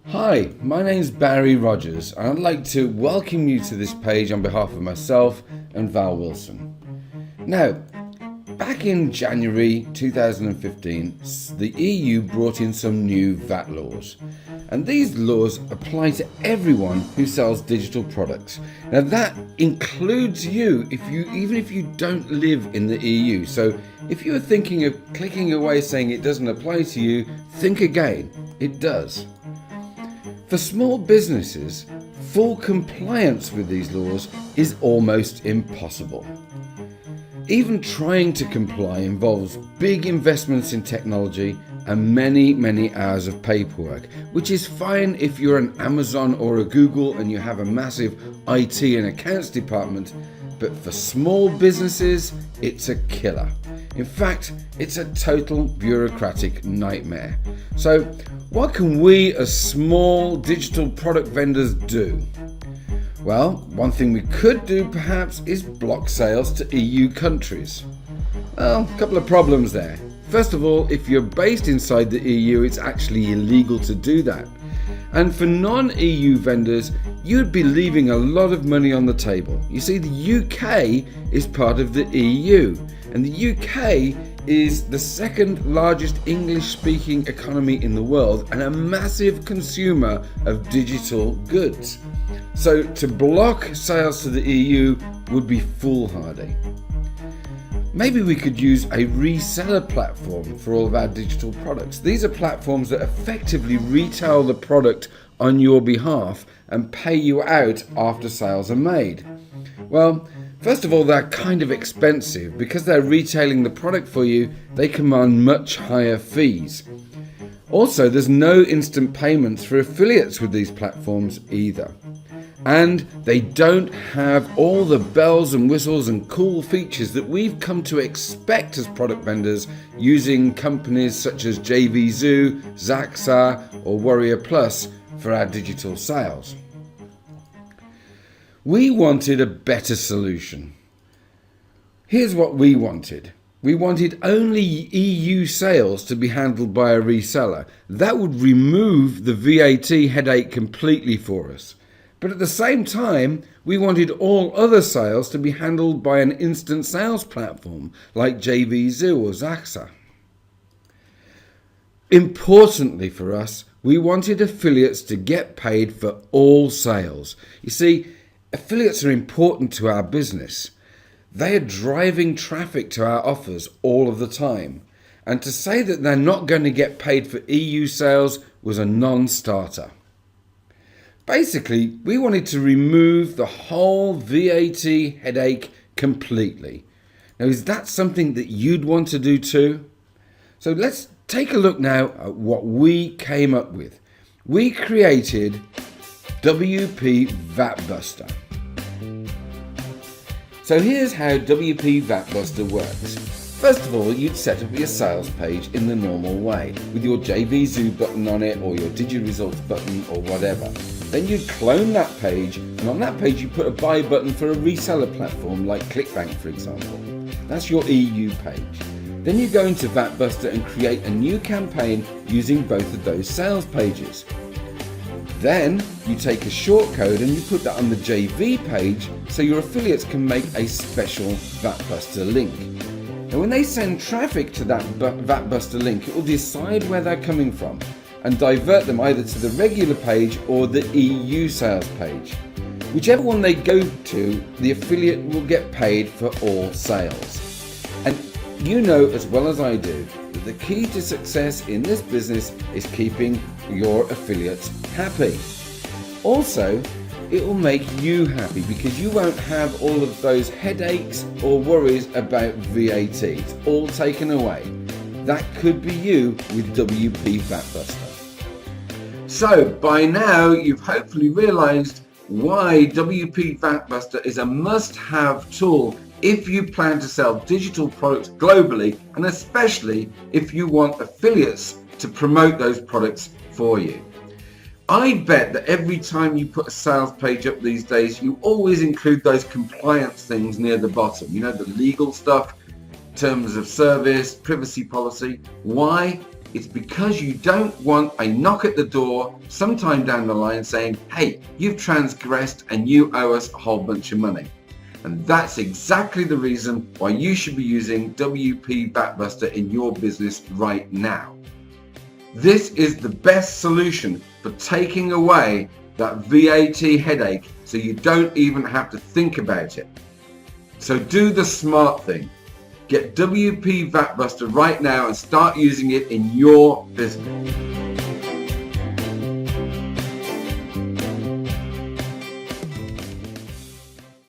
Hi, my name's Barry Rogers and I'd like to welcome you to this page on behalf of myself and Val Wilson. Now, back in January 2015, the EU brought in some new VAT laws, and these laws apply to everyone who sells digital products. Now that includes you, even if you don't live in the EU. So if you're thinking of clicking away saying it doesn't apply to you, think again, it does. For small businesses, full compliance with these laws is almost impossible. Even trying to comply involves big investments in technology and many hours of paperwork, which is fine if you're an Amazon or a Google and you have a massive IT and accounts department, but for small businesses, it's a killer. In fact, it's a total bureaucratic nightmare. So, what can we as small digital product vendors do? Well, one thing we could do perhaps is block sales to EU countries. Well, a couple of problems there. First of all, if you're based inside the EU, it's actually illegal to do that. And for non-EU vendors, you'd be leaving a lot of money on the table. You see, the UK is part of the EU, and the UK is the second largest English-speaking economy in the world and a massive consumer of digital goods. So to block sales to the EU would be foolhardy. Maybe we could use a reseller platform for all of our digital products. These are platforms that effectively retail the product on your behalf and pay you out after sales are made. Well, first of all, they're kind of expensive. Because they're retailing the product for you, they command much higher fees. Also, there's no instant payments for affiliates with these platforms either. And they don't have all the bells and whistles and cool features that we've come to expect as product vendors using companies such as JVZoo, Zaxa or Warrior Plus for our digital sales. We wanted a better solution. Here's what we wanted. We wanted only EU sales to be handled by a reseller. That would remove the VAT headache completely for us. But at the same time, we wanted all other sales to be handled by an instant sales platform like JVZoo or Zaxa. Importantly for us, we wanted affiliates to get paid for all sales. You see, affiliates are important to our business. They are driving traffic to our offers all of the time. And to say that they're not going to get paid for EU sales was a non-starter. Basically, we wanted to remove the whole VAT headache completely. Now, is that something that you'd want to do too? So let's take a look now at what we came up with. We created WP VAT Buster. So here's how WP VAT Buster works. First of all, you'd set up your sales page in the normal way, with your JVZoo button on it or your DigiResults button or whatever. Then you'd clone that page, and on that page you put a buy button for a reseller platform like ClickBank, for example. That's your EU page. Then you go into VAT Buster and create a new campaign using both of those sales pages. Then you take a shortcode and you put that on the JV page so your affiliates can make a special VAT Buster link. Now when they send traffic to that VAT Buster link, it will decide where they're coming from and divert them either to the regular page or the EU sales page. Whichever one they go to, the affiliate will get paid for all sales. And you know as well as I do that the key to success in this business is keeping your affiliates happy. Also, it will make you happy because you won't have all of those headaches or worries about VAT. It's all taken away. That could be you with WP VAT Buster. So by now you've hopefully realized why WP VAT Buster is a must-have tool if you plan to sell digital products globally, and especially if you want affiliates to promote those products for you. I bet that every time you put a sales page up these days, you always include those compliance things near the bottom. You know, the legal stuff, terms of service, privacy policy. Why? It's because you don't want a knock at the door sometime down the line saying, hey, you've transgressed and you owe us a whole bunch of money. And that's exactly the reason why you should be using WP VAT Buster in your business right now. This is the best solution for taking away that VAT headache so you don't even have to think about it. So do the smart thing. Get WP VAT Buster right now and start using it in your business.